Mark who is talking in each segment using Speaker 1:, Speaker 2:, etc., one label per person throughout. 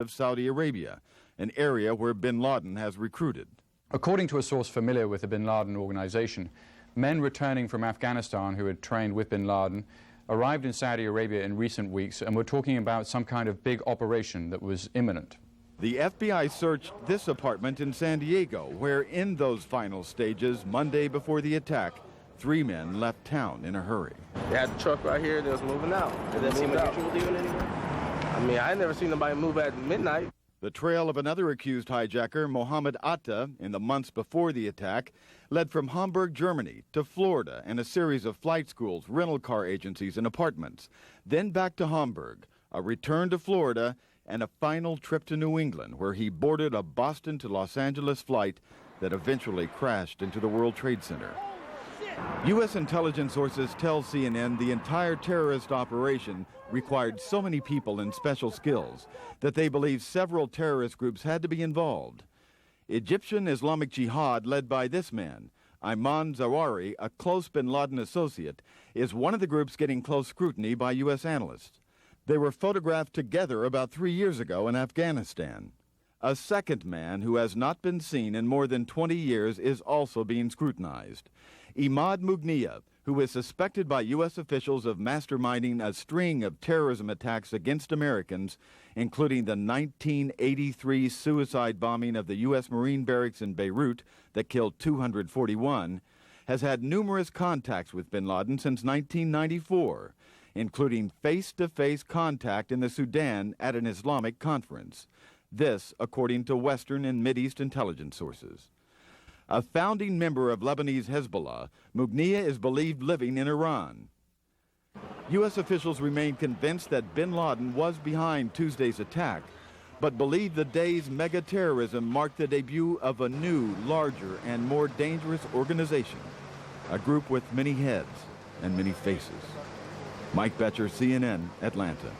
Speaker 1: of Saudi Arabia, an area where bin Laden has recruited.
Speaker 2: According to a source familiar with the bin Laden organization, men returning from Afghanistan who had trained with bin Laden arrived in Saudi Arabia in recent weeks and were talking about some kind of big operation that was imminent.
Speaker 1: The FBI searched this apartment in San Diego, where in those final stages, Monday before the attack, 3 men left town in a hurry.
Speaker 3: They had the truck right here that was moving out. Did that seem unusual leaving anywhere? I mean, I never seen nobody move at midnight.
Speaker 1: The trail of another accused hijacker, Mohammed Atta, in the months before the attack, led from Hamburg, Germany, to Florida and a series of flight schools, rental car agencies, and apartments. Then back to Hamburg, a return to Florida, and a final trip to New England, where he boarded a Boston to Los Angeles flight that eventually crashed into the World Trade Center. U.S. intelligence sources tell CNN the entire terrorist operation required so many people and special skills that they believe several terrorist groups had to be involved. Egyptian Islamic Jihad, led by this man, Ayman Zawahiri, a close bin Laden associate, is one of the groups getting close scrutiny by U.S. analysts. They were photographed together about 3 years ago in Afghanistan. A second man who has not been seen in more than 20 years is also being scrutinized. Imad Mughniya, who is suspected by U.S. officials of masterminding a string of terrorism attacks against Americans, including the 1983 suicide bombing of the U.S. Marine barracks in Beirut that killed 241, has had numerous contacts with bin Laden since 1994, including face-to-face contact in the Sudan at an Islamic conference. This, according to Western and Mideast intelligence sources. A founding member of Lebanese Hezbollah, Mughniya is believed living in Iran. U.S. officials remain convinced that bin Laden was behind Tuesday's attack, but believe the day's mega-terrorism marked the debut of a new, larger, and more dangerous organization, a group with many heads and many faces. Mike Betcher, CNN, Atlanta.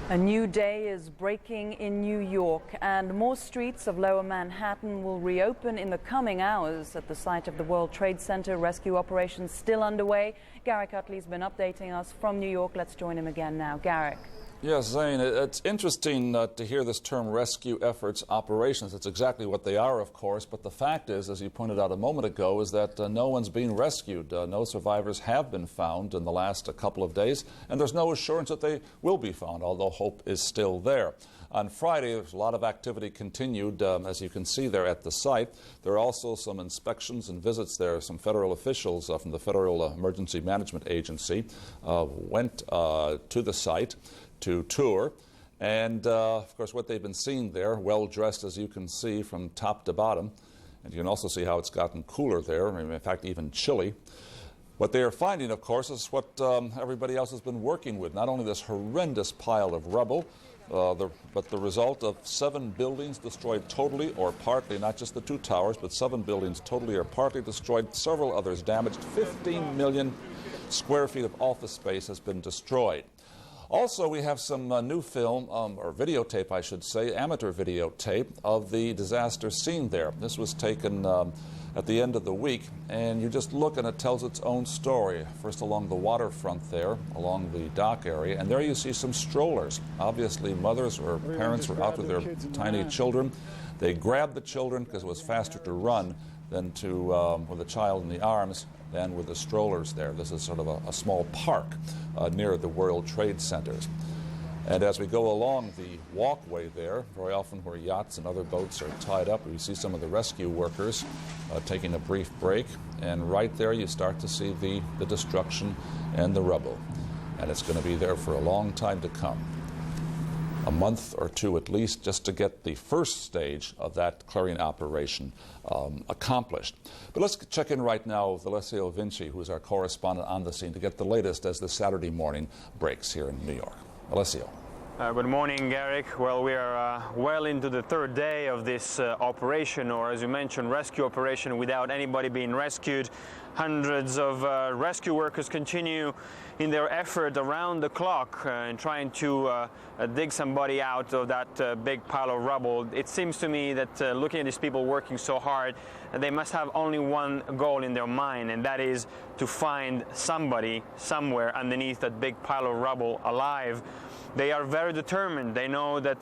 Speaker 4: A new day is breaking in New York, and more streets of Lower Manhattan will reopen in the coming hours at the site of the World Trade Center. Rescue operations still underway. Garrick Utley's been updating us from New York. Let's join him again now. Garrick.
Speaker 5: Yes, Zane, it's interesting to hear this term rescue efforts operations. It's exactly what they are, of course, but the fact is, as you pointed out a moment ago, is that no one's being rescued. No survivors have been found in the last couple of days, and there's no assurance that they will be found, although hope is still there. On Friday, there's a lot of activity continued, as you can see there at the site. There are also some inspections and visits there. Some federal officials from the Federal Emergency Management Agency went to the site to tour, and of course what they've been seeing there, well dressed as you can see from top to bottom, and you can also see how it's gotten cooler there, in fact even chilly. What they are finding, of course, is what everybody else has been working with, not only this horrendous pile of rubble, but the result of 7 buildings destroyed totally or partly, not just the 2 towers, but 7 buildings totally or partly destroyed, several others damaged. 15 million square feet of office space has been destroyed. Also, we have some new film, or videotape, I should say, amateur videotape of the disaster scene there. This was taken at the end of the week, and you just look and it tells its own story. First along the waterfront there, along the dock area, and there you see some strollers. Obviously, mothers or parents were out with their tiny children. They grabbed the children because it was faster to run than to, with a child in the arms, than with the strollers there. This is sort of a small park near the World Trade Centers. And as we go along the walkway there, very often where yachts and other boats are tied up, we see some of the rescue workers taking a brief break. And right there you start to see the destruction and the rubble. And it's going to be there for a long time to come. A month or 2 at least, just to get the first stage of that clearing operation accomplished. But let's check in right now with Alessio Vinci, who is our correspondent on the scene, to get the latest as the Saturday morning breaks here in New York. Alessio.
Speaker 6: Good morning, Garrick. Well, we are well into the 3rd day of this operation, or as you mentioned, rescue operation without anybody being rescued. Hundreds of rescue workers continue in their effort around the clock in trying to dig somebody out of that big pile of rubble. It seems to me that looking at these people working so hard, they must have only one goal in their mind, and that is to find somebody somewhere underneath that big pile of rubble alive. They are very determined. They know that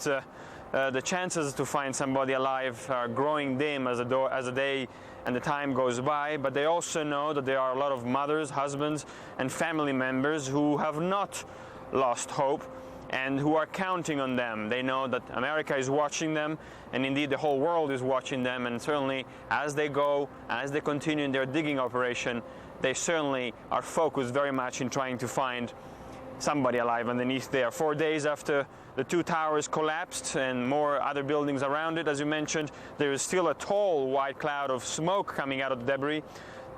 Speaker 6: the chances to find somebody alive are growing dim as the day and the time goes by, but they also know that there are a lot of mothers, husbands, and family members who have not lost hope and who are counting on them. They know that America is watching them, and indeed the whole world is watching them, and certainly as they continue in their digging operation, they certainly are focused very much in trying to find somebody alive underneath there. 4 days after the two towers collapsed and more other buildings around it, as you mentioned, there is still a tall white cloud of smoke coming out of the debris.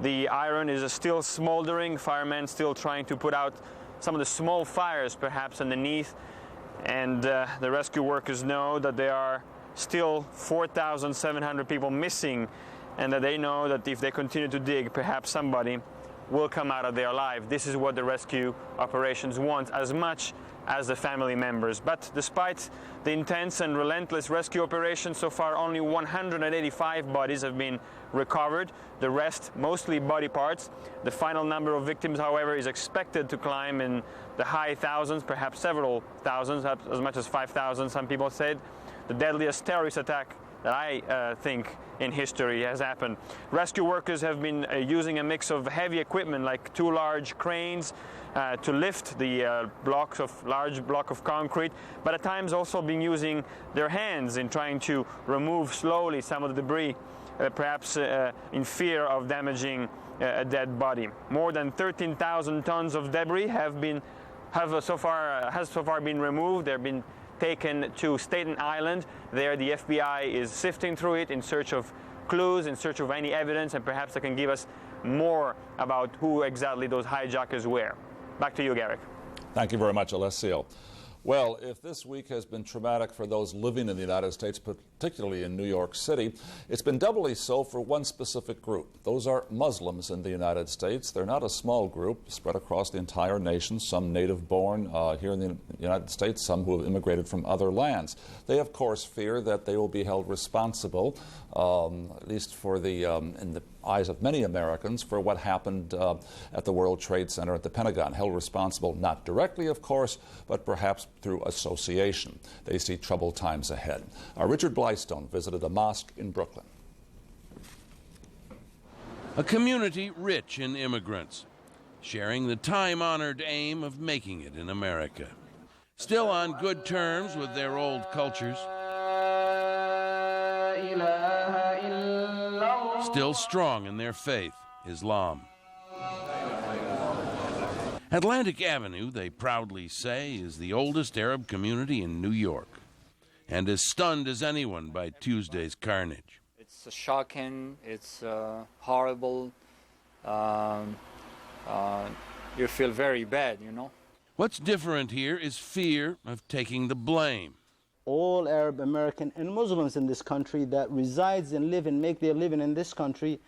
Speaker 6: The iron is still smoldering, firemen still trying to put out some of the small fires perhaps underneath, and the rescue workers know that there are still 4,700 people missing, and that they know that if they continue to dig, perhaps somebody will come out of there alive. This is what the rescue operations want as much as the family members. But despite the intense and relentless rescue operation, so far only 185 bodies have been recovered, the rest mostly body parts. The final number of victims, however, is expected to climb in the high thousands, perhaps several thousands, as much as 5,000, some people said. The deadliest terrorist attack that I think in history has happened. Rescue workers have been using a mix of heavy equipment like two large cranes to lift the large block of concrete, but at times also been using their hands in trying to remove slowly some of the debris, perhaps in fear of damaging a dead body. More than 13,000 tons of debris has so far been removed. They've been taken to Staten Island. There the FBI is sifting through it in search of clues, in search of any evidence, and perhaps they can give us more about who exactly those hijackers were. Back to you, Garrick.
Speaker 5: Thank you very much, Alessio. Well, if this week has been traumatic for those living in the United States, particularly in New York City, it's been doubly so for one specific group. Those are Muslims in the United States. They're not a small group, spread across the entire nation, some native-born here in the United States, some who have immigrated from other lands. They, of course, fear that they will be held responsible, at least for in the eyes of many Americans, for what happened at the World Trade Center at the Pentagon. Held responsible not directly, of course, but perhaps through association. They see troubled times ahead. Richard Blystone visited a mosque in Brooklyn.
Speaker 7: A community rich in immigrants, sharing the time-honored aim of making it in America. Still on good terms with their old cultures. Still strong in their faith, Islam. Atlantic Avenue, they proudly say, is the oldest Arab community in New York, and as stunned as anyone by Tuesday's carnage.
Speaker 8: It's shocking, it's horrible, you feel very bad, you know.
Speaker 7: What's different here is fear of taking the blame.
Speaker 9: All Arab American and Muslims in this country that resides and live and make their living in this country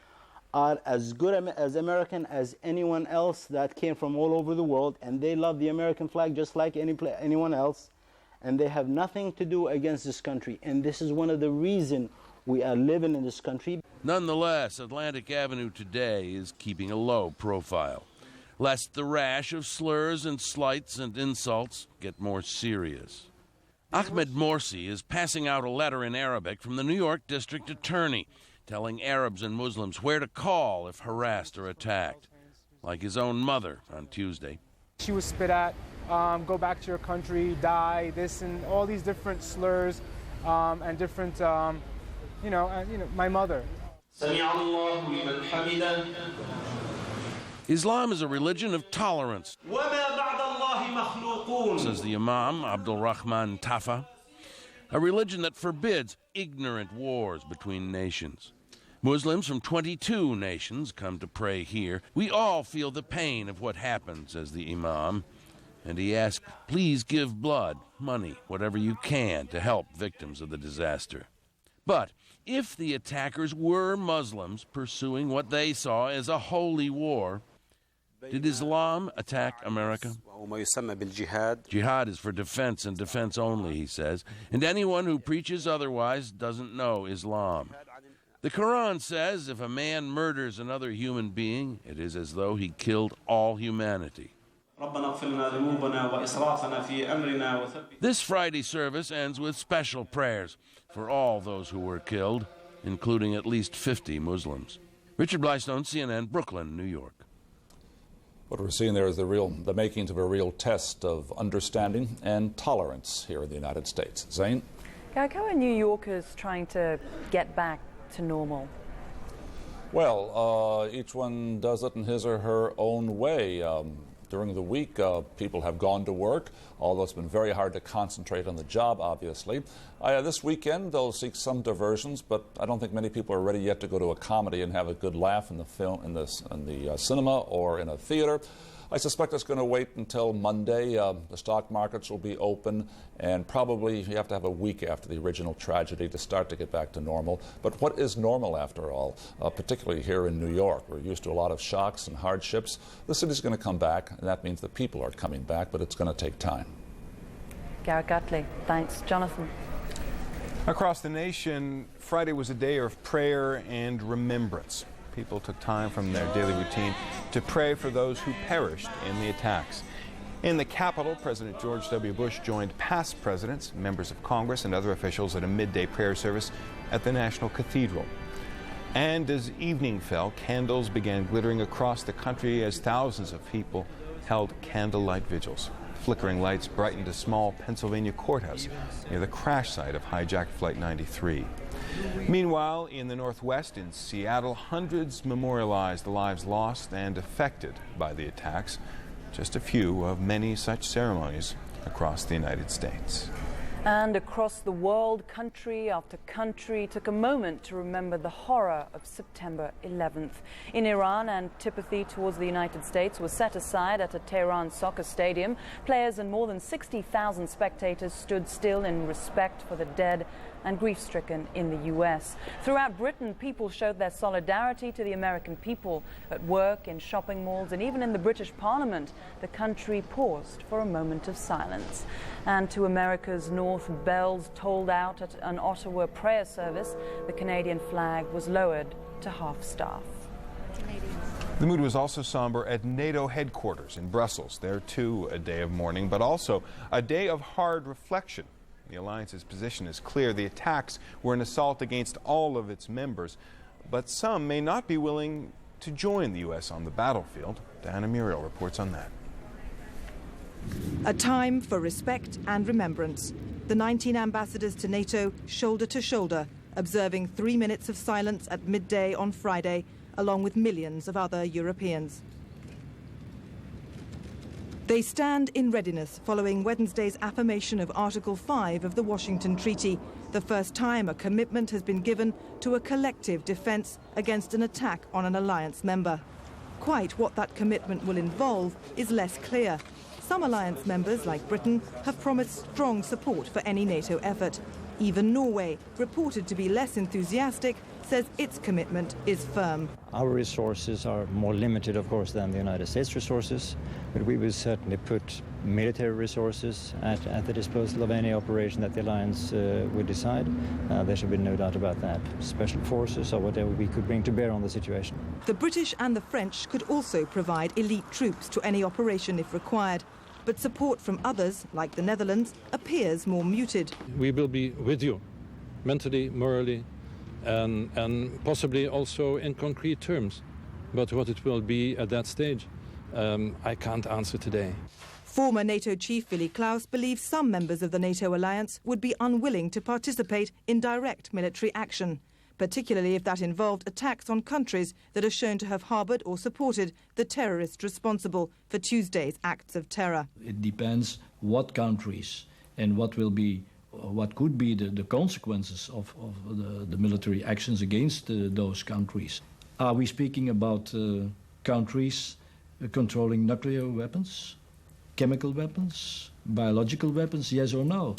Speaker 9: are as good as American as anyone else that came from all over the world, and they love the American flag just like anyone else, and they have nothing to do against this country, and this is one of the reasons we are living in this country.
Speaker 7: Nonetheless, Atlantic Avenue today is keeping a low profile, lest the rash of slurs and slights and insults get more serious. Ahmed Morsi is passing out a letter in Arabic from the New York District Attorney, telling Arabs and Muslims where to call if harassed or attacked, like his own mother on Tuesday.
Speaker 10: She was spit at, go back to your country, die, this and all these different slurs and different, my mother.
Speaker 7: Islam is a religion of tolerance, says the Imam, Abdul Rahman Tafa, a religion that forbids ignorant wars between nations. Muslims from 22 nations come to pray here. We all feel the pain of what happened, says the Imam, and he asks, please give blood, money, whatever you can to help victims of the disaster. But if the attackers were Muslims pursuing what they saw as a holy war, did Islam attack America? Jihad is for defense and defense only, he says, and anyone who preaches otherwise doesn't know Islam. The Quran says if a man murders another human being, it is as though he killed all humanity. This Friday service ends with special prayers for all those who were killed, including at least 50 Muslims. Richard Blystone, CNN, Brooklyn, New York.
Speaker 5: What we're seeing there is the makings of a real test of understanding and tolerance here in the United States. Zane?
Speaker 4: How are New Yorkers trying to get back to normal?
Speaker 5: Well, each one does it in his or her own way. During the week, people have gone to work, although it's been very hard to concentrate on the job, obviously. This weekend, they'll seek some diversions, but I don't think many people are ready yet to go to a comedy and have a good laugh in the film, in the cinema or in a theater. I suspect it's going to wait until Monday. The stock markets will be open, and probably you have to have a week after the original tragedy to start to get back to normal. But what is normal, after all, particularly here in New York? We're used to a lot of shocks and hardships. The city's going to come back, and that means the people are coming back, but it's going to take time.
Speaker 4: Garrett Gutley, thanks. Jonathan.
Speaker 11: Across the nation, Friday was a day of prayer and remembrance. People took time from their daily routine to pray for those who perished in the attacks. In the Capitol, President George W. Bush joined past presidents, members of Congress, and other officials at a midday prayer service at the National Cathedral. And as evening fell, candles began glittering across the country as thousands of people held candlelight vigils. Flickering lights brightened a small Pennsylvania courthouse near the crash site of hijacked Flight 93. Meanwhile, in the Northwest, in Seattle, hundreds memorialized the lives lost and affected by the attacks. Just a few of many such ceremonies across the United States.
Speaker 4: And across the world, country after country took a moment to remember the horror of September 11th. In Iran, antipathy towards the United States was set aside at a Tehran soccer stadium. Players and more than 60,000 spectators stood still in respect for the dead and grief-stricken in the U.S. Throughout Britain, people showed their solidarity to the American people. At work, in shopping malls, and even in the British Parliament, the country paused for a moment of silence. And to America's north, bells tolled out at an Ottawa prayer service. The Canadian flag was lowered to half-staff.
Speaker 11: The mood was also somber at NATO headquarters in Brussels. There, too, a day of mourning, but also a day of hard reflection. The alliance's position is clear. The attacks were an assault against all of its members, but some may not be willing to join the U.S. on the battlefield. Diana Muriel reports on that.
Speaker 12: A time for respect and remembrance. The 19 ambassadors to NATO shoulder to shoulder, observing 3 minutes of silence at midday on Friday, along with millions of other Europeans. They stand in readiness following Wednesday's affirmation of Article 5 of the Washington Treaty, the first time a commitment has been given to a collective defense against an attack on an alliance member. Quite what that commitment will involve is less clear. Some alliance members, like Britain, have promised strong support for any NATO effort. Even Norway, reported to be less enthusiastic, says its commitment is firm.
Speaker 13: Our resources are more limited, of course, than the United States resources, but we will certainly put military resources at the disposal of any operation that the alliance would decide. There should be no doubt about that. Special forces or whatever we could bring to bear on the situation.
Speaker 12: The British and the French could also provide elite troops to any operation if required. But support from others, like the Netherlands, appears more muted.
Speaker 14: We will be with you, mentally, morally, and possibly also in concrete terms. But what it will be at that stage, I can't answer today.
Speaker 12: Former NATO chief Willy Klaus believes some members of the NATO alliance would be unwilling to participate in direct military action, particularly if that involved attacks on countries that are shown to have harboured or supported the terrorists responsible for Tuesday's acts of terror.
Speaker 15: It depends what countries and what could be the consequences of the military actions against those countries. Are we speaking about countries controlling nuclear weapons, chemical weapons, biological weapons, yes or no?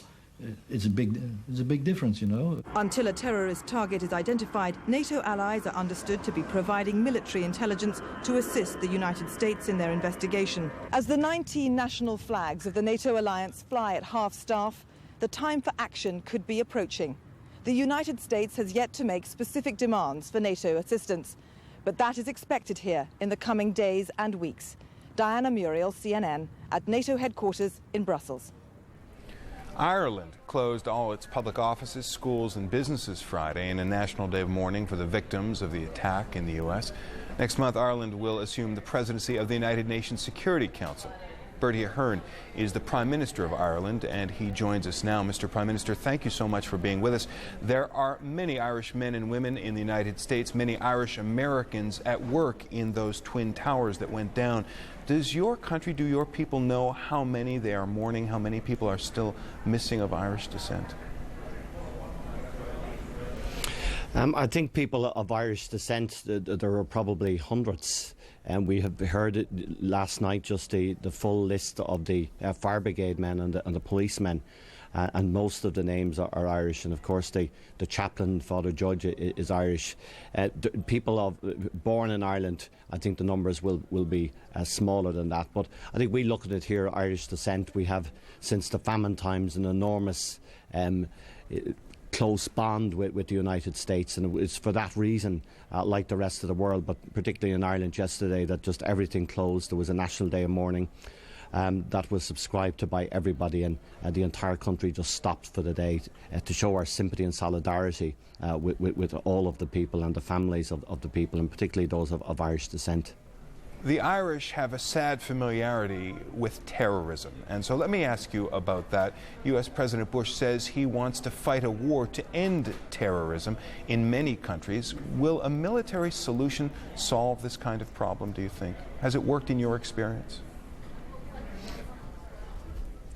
Speaker 15: It's a big difference, you know.
Speaker 12: Until a terrorist target is identified, NATO allies are understood to be providing military intelligence to assist the United States in their investigation. As the 19 national flags of the NATO alliance fly at half-staff, the time for action could be approaching. The United States has yet to make specific demands for NATO assistance, but that is expected here in the coming days and weeks. Diana Muriel, CNN, at NATO headquarters in Brussels.
Speaker 11: Ireland closed all its public offices, schools and businesses Friday in a national day of mourning for the victims of the attack in the U.S. Next month, Ireland will assume the presidency of the United Nations Security Council. Bertie Ahern is the Prime Minister of Ireland, and he joins us now. Mr. Prime Minister, thank you so much for being with us. There are many Irish men and women in the United States, many Irish Americans at work in those twin towers that went down. Does your country, do your people know how many they are mourning, how many people are still missing of Irish descent?
Speaker 16: I think people of Irish descent, there are probably hundreds. And we have heard it last night, just the full list of the fire brigade men and the policemen. And most of the names are Irish. And of course, the chaplain, Father Judge, is Irish. People born in Ireland, I think the numbers will be smaller than that. But I think we look at it here, Irish descent. We have, since the famine times, an enormous close bond with the United States, and it's for that reason, like the rest of the world, but particularly in Ireland yesterday, that just everything closed. There was a national day of mourning that was subscribed to by everybody, and the entire country just stopped for the day to show our sympathy and solidarity with all of the people and the families of the people, and particularly those of Irish descent.
Speaker 11: The Irish have a sad familiarity with terrorism, and so let me ask you about that. U.S. President Bush says he wants to fight a war to end terrorism in many countries. Will a military solution solve this kind of problem, do you think? Has it worked in your experience?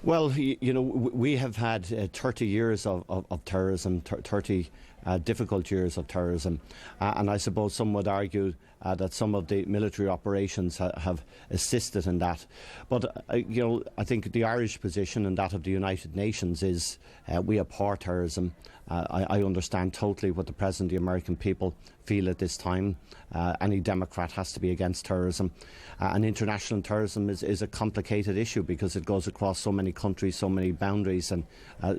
Speaker 16: Well, you know, we have had 30 years of terrorism, 30 difficult years of terrorism, and I suppose some would argue that some of the military operations have assisted in that. But, you know, I think the Irish position and that of the United Nations is we abhor terrorism. I understand totally what the President of the American people feel at this time. Any Democrat has to be against terrorism. And international terrorism is a complicated issue because it goes across so many countries, so many boundaries, and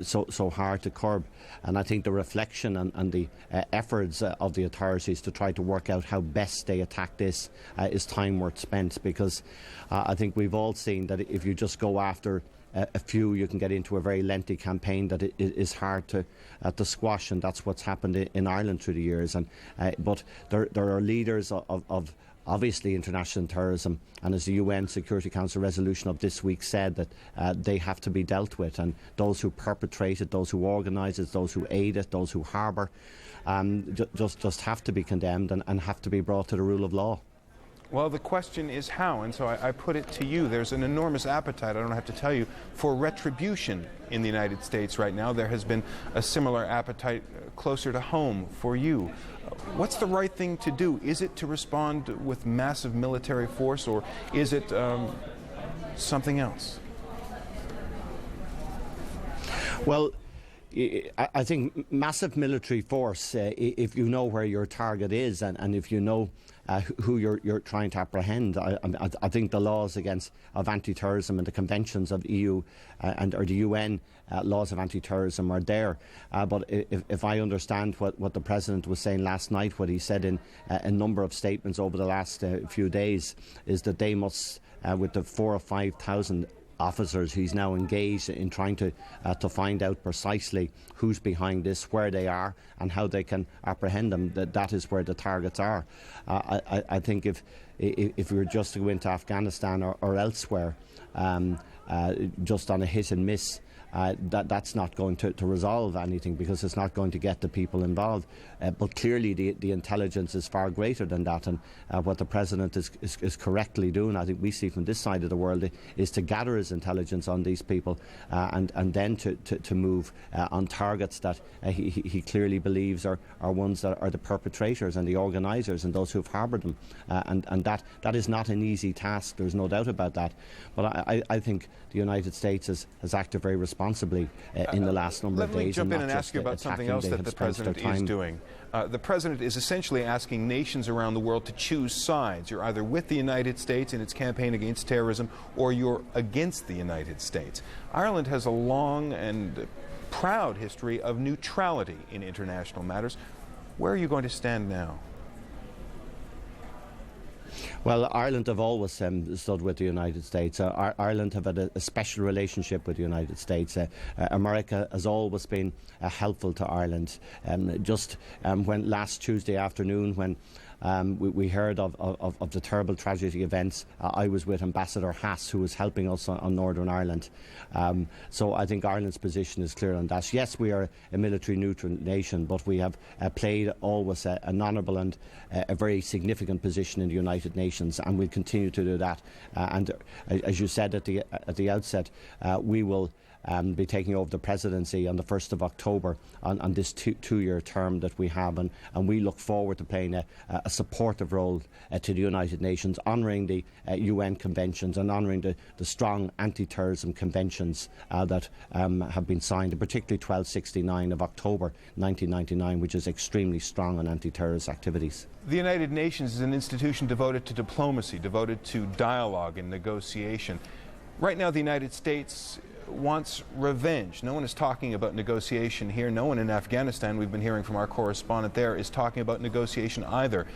Speaker 16: so hard to curb. And I think the reflection and the efforts of the authorities to try to work out how best they attack this is time worth spent, because I think we've all seen that if you just go after a few, you can get into a very lengthy campaign that it is hard to squash, and that's what's happened in Ireland through the years. And but there are leaders of obviously international terrorism, and as the UN Security Council resolution of this week said, that they have to be dealt with, and those who perpetrate it, those who organise it, those who aid it, those who harbour, just have to be condemned and have to be brought to the rule of law.
Speaker 11: Well, the question is how, and so I put it to you. There's an enormous appetite, I don't have to tell you, for retribution in the United States right now. There has been a similar appetite closer to home for you. What's the right thing to do? Is it to respond with massive military force, or is it something else?
Speaker 16: Well, I think massive military force, if you know where your target is and if you know who you're trying to apprehend. I think the laws of anti-terrorism and the conventions of EU or the UN laws of anti-terrorism are there. But if I understand what the President was saying last night, what he said in a number of statements over the last few days, is that they must, with the 4,000 or 5,000 officers he's now engaged in trying to find out precisely who's behind this, where they are, and how they can apprehend them. That is where the targets are. I think if we were just to go into Afghanistan or elsewhere, just on a hit and miss, that's not going to resolve anything, because it's not going to get the people involved. But clearly the intelligence is far greater than that, and what the President is correctly doing, I think we see from this side of the world, is to gather his intelligence on these people and then to move on targets that he clearly believes are ones that are the perpetrators and the organisers and those who have harboured them. And that is not an easy task, there's no doubt about that. But I think the United States has acted very responsibly in the last number of days.
Speaker 11: Let me jump in and ask you about something else that the President is doing. The President is essentially asking nations around the world to choose sides. You're either with the United States in its campaign against terrorism, or you're against the United States. Ireland has a long and proud history of neutrality in international matters. Where are you going to stand now?
Speaker 16: Well, Ireland have always stood with the United States. Ireland have had a special relationship with the United States. America has always been helpful to Ireland. When last Tuesday afternoon, when we heard of the terrible tragedy events, I was with Ambassador Haas, who was helping us on Northern Ireland. So I think Ireland's position is clear on that. Yes, we are a military neutral nation, but we have played always an honourable and a very significant position in the United Nations, and we'll continue to do that. And as you said at the outset, we will be taking over the presidency on the 1st of October on this two-year term that we have, and we look forward to playing a supportive role to the United Nations, honouring the UN conventions and honouring the strong anti-terrorism conventions that have been signed, and particularly 1269 of October 1999, which is extremely strong on anti-terrorist activities.
Speaker 11: The United Nations is an institution devoted to diplomacy, devoted to dialogue and negotiation. Right now, the United States wants revenge. No one is talking about negotiation here. No one in Afghanistan, we've been hearing from our correspondent there, is talking about negotiation either.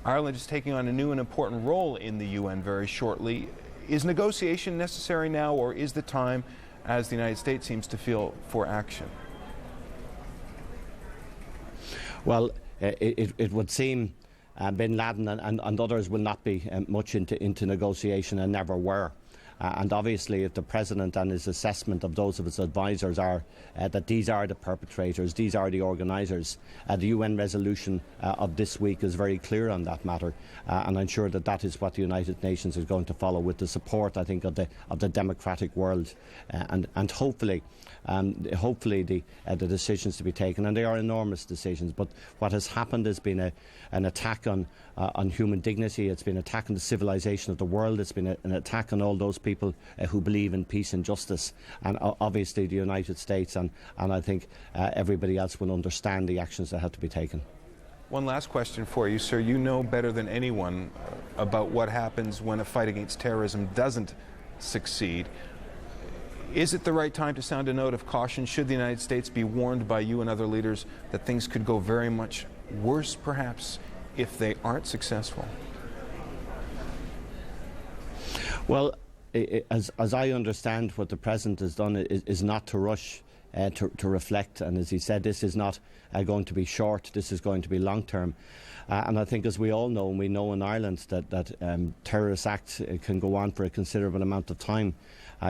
Speaker 11: Ireland is taking on a new and important role in the UN very shortly. Is negotiation necessary now, or is the time, as the United States seems to feel, for action?
Speaker 16: Well, it would seem bin Laden and others will not be much into negotiation, and never were. And obviously, if the President and his assessment of those of his advisers are that these are the perpetrators, these are the organisers, the UN resolution of this week is very clear on that matter, and I'm sure that is what the United Nations is going to follow, with the support, I think, of the democratic world, and hopefully the decisions to be taken, and they are enormous decisions. But what has happened has been an attack on human dignity. It's been an attack on the civilization of the world. It's been an attack on all those people who believe in peace and justice. And obviously the United States and I think everybody else will understand the actions that have to be taken.
Speaker 11: One last question for you, sir. You know better than anyone about what happens when a fight against terrorism doesn't succeed. Is it the right time to sound a note of caution? Should the United States be warned by you and other leaders that things could go very much worse, perhaps, if they aren't successful?
Speaker 16: Well, as I understand, what the President has done is not to rush to reflect, and as he said, this is not going to be short, this is going to be long term. And I think, as we all know, and we know in Ireland, that terrorist acts can go on for a considerable amount of time.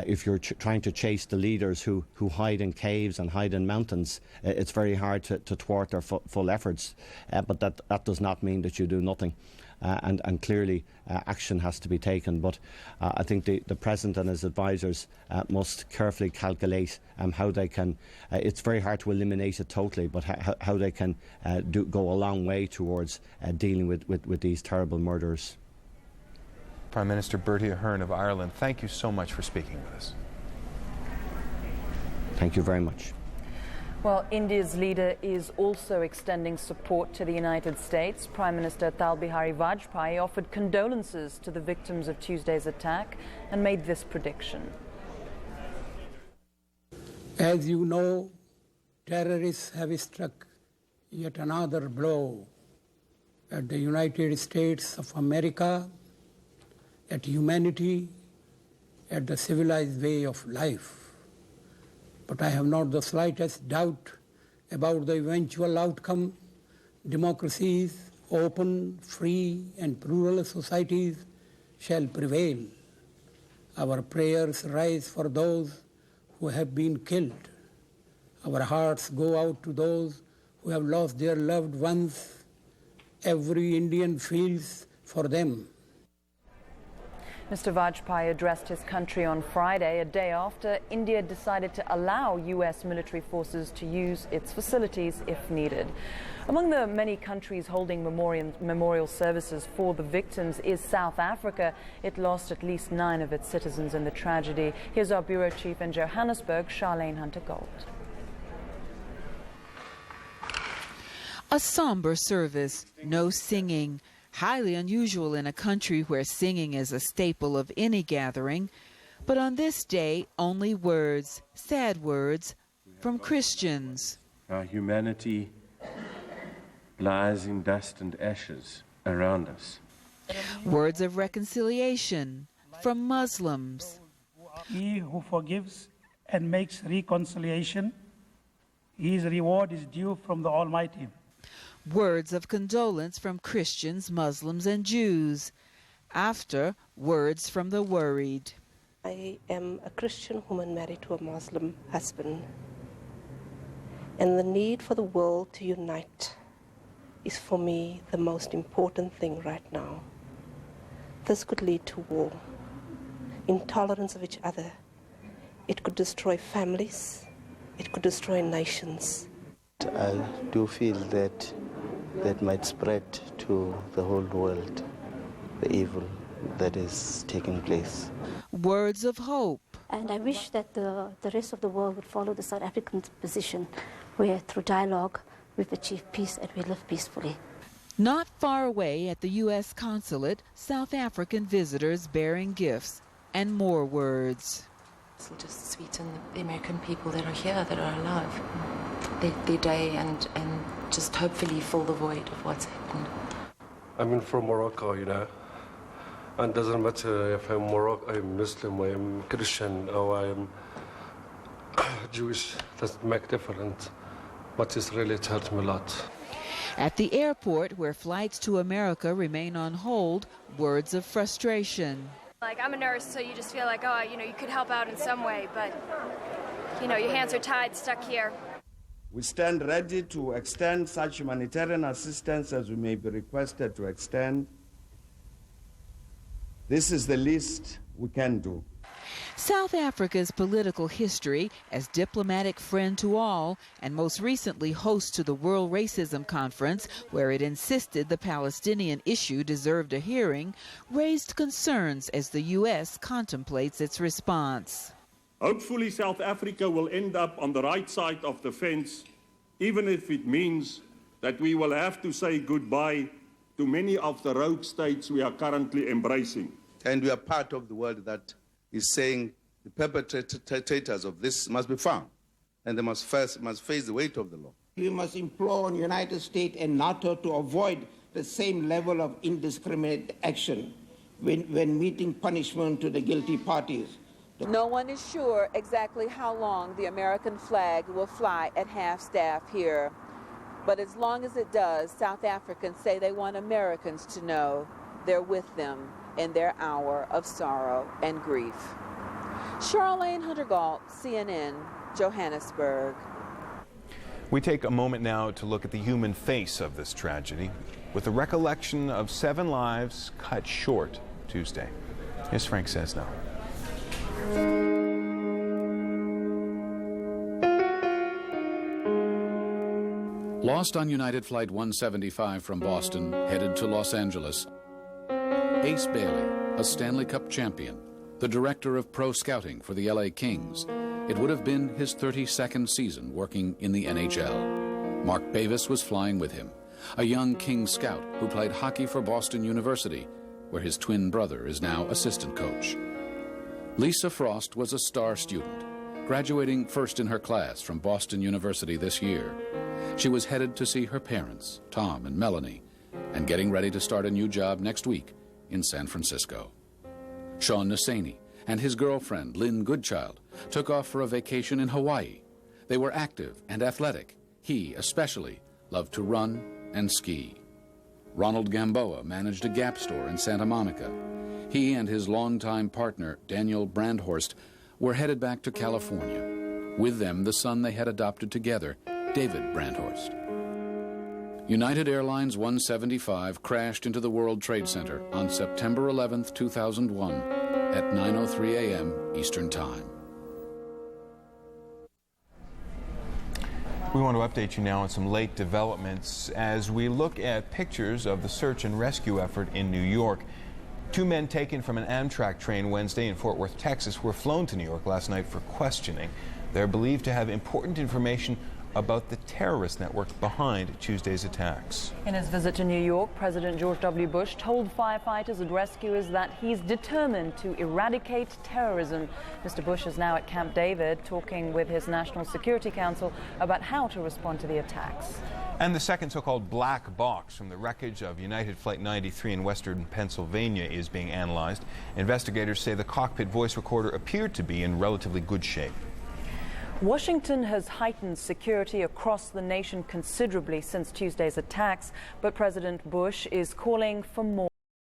Speaker 16: If you're trying to chase the leaders who hide in caves and hide in mountains, it's very hard to thwart their full efforts. But that does not mean that you do nothing. And clearly action has to be taken. But I think the President and his advisers must carefully calculate how they can, it's very hard to eliminate it totally, but how they can go a long way towards dealing with these terrible murderers.
Speaker 11: Prime Minister Bertie Ahern of Ireland, thank you so much for speaking with us.
Speaker 16: Thank you very much.
Speaker 4: Well, India's leader is also extending support to the United States. Prime Minister Atal Bihari Vajpayee offered condolences to the victims of Tuesday's attack and made this prediction.
Speaker 17: As you know, terrorists have struck yet another blow at the United States of America, at humanity, at the civilized way of life. But I have not the slightest doubt about the eventual outcome. Democracies, open, free, and plural societies shall prevail. Our prayers rise for those who have been killed. Our hearts go out to those who have lost their loved ones. Every Indian feels for them.
Speaker 4: Mr. Vajpayee addressed his country on Friday, a day after India decided to allow U.S. military forces to use its facilities if needed. Among the many countries holding memorial services for the victims is South Africa. It lost at least 9 of its citizens in the tragedy. Here's our bureau chief in Johannesburg, Charlene Hunter-Gold.
Speaker 18: A somber service, no singing. Highly unusual in a country where singing is a staple of any gathering. But on this day, only words, sad words, from Christians.
Speaker 19: Our humanity lies in dust and ashes around us.
Speaker 18: Words of reconciliation from Muslims.
Speaker 19: He who forgives and makes reconciliation, his reward is due from the Almighty.
Speaker 18: Words of condolence from Christians, Muslims, and Jews. After, words from the worried.
Speaker 20: I am a Christian woman married to a Muslim husband, and the need for the world to unite is for me the most important thing right now. This could lead to war, intolerance of each other. It could destroy families. It could destroy nations.
Speaker 21: I do feel that might spread to the whole world, the evil that is taking place.
Speaker 18: Words of hope.
Speaker 22: And I wish that the rest of the world would follow the South African position, where through dialogue we've achieved peace and we live peacefully.
Speaker 18: Not far away at the U.S. consulate, South African visitors bearing gifts and more words.
Speaker 23: It'll just sweeten the American people that are here, that are alive, their day, and just hopefully fill the void of what's happened.
Speaker 24: I'm from Morocco, you know, and it doesn't matter if I'm Morocco, I'm Muslim, I'm Christian, or I'm Jewish. Doesn't make difference. But it's really hurt me a lot.
Speaker 18: At the airport, where flights to America remain on hold, words of frustration.
Speaker 25: Like, I'm a nurse, so you just feel like, oh, you could help out in some way, but, your hands are tied, stuck here.
Speaker 26: We stand ready to extend such humanitarian assistance as we may be requested to extend. This is the least we can do.
Speaker 18: South Africa's political history as diplomatic friend to all, and most recently host to the World Racism Conference, where it insisted the Palestinian issue deserved a hearing, raised concerns as the U.S. contemplates its response.
Speaker 27: Hopefully South Africa will end up on the right side of the fence, even if it means that we will have to say goodbye to many of the rogue states we are currently embracing.
Speaker 28: And we are part of the world that is saying the perpetrators of this must be found, and they must face the weight of the law.
Speaker 29: We must implore on the United States and NATO to avoid the same level of indiscriminate action when meeting punishment to the guilty parties.
Speaker 18: No one is sure exactly how long the American flag will fly at half-staff here. But as long as it does, South Africans say they want Americans to know they're with them in their hour of sorrow and grief. Charlene Hunter-Gault, CNN, Johannesburg.
Speaker 11: We take a moment now to look at the human face of this tragedy with a recollection of 7 lives cut short Tuesday. Here's Frank Sesno.
Speaker 30: Lost on United Flight 175 from Boston, headed to Los Angeles. Ace Bailey, a Stanley Cup champion, the director of pro scouting for the LA Kings. It would have been his 32nd season working in the NHL. Mark Bavis was flying with him, a young Kings scout who played hockey for Boston University, where his twin brother is now assistant coach. Lisa Frost was a star student, graduating first in her class from Boston University this year. She was headed to see her parents, Tom and Melanie, and getting ready to start a new job next week in San Francisco. Sean Nasani and his girlfriend, Lynn Goodchild, took off for a vacation in Hawaii. They were active and athletic. He, especially, loved to run and ski. Ronald Gamboa managed a Gap store in Santa Monica. He and his longtime partner, Daniel Brandhorst, were headed back to California. With them, the son they had adopted together, David Brandhorst. United Airlines 175 crashed into the World Trade Center on September 11, 2001 at 9:03 a.m. Eastern Time.
Speaker 11: We want to update you now on some late developments as we look at pictures of the search and rescue effort in New York. 2 men taken from an Amtrak train Wednesday in Fort Worth, Texas, were flown to New York last night for questioning. They're believed to have important information about the terrorist network behind Tuesday's attacks.
Speaker 4: In his visit to New York, President George W. Bush told firefighters and rescuers that he's determined to eradicate terrorism. Mr. Bush is now at Camp David talking with his National Security Council about how to respond to the attacks.
Speaker 11: And the second so-called black box from the wreckage of United Flight 93 in western Pennsylvania is being analyzed. Investigators say the cockpit voice recorder appeared to be in relatively good shape.
Speaker 4: Washington has heightened security across the nation considerably since Tuesday's attacks, but President Bush is calling for more.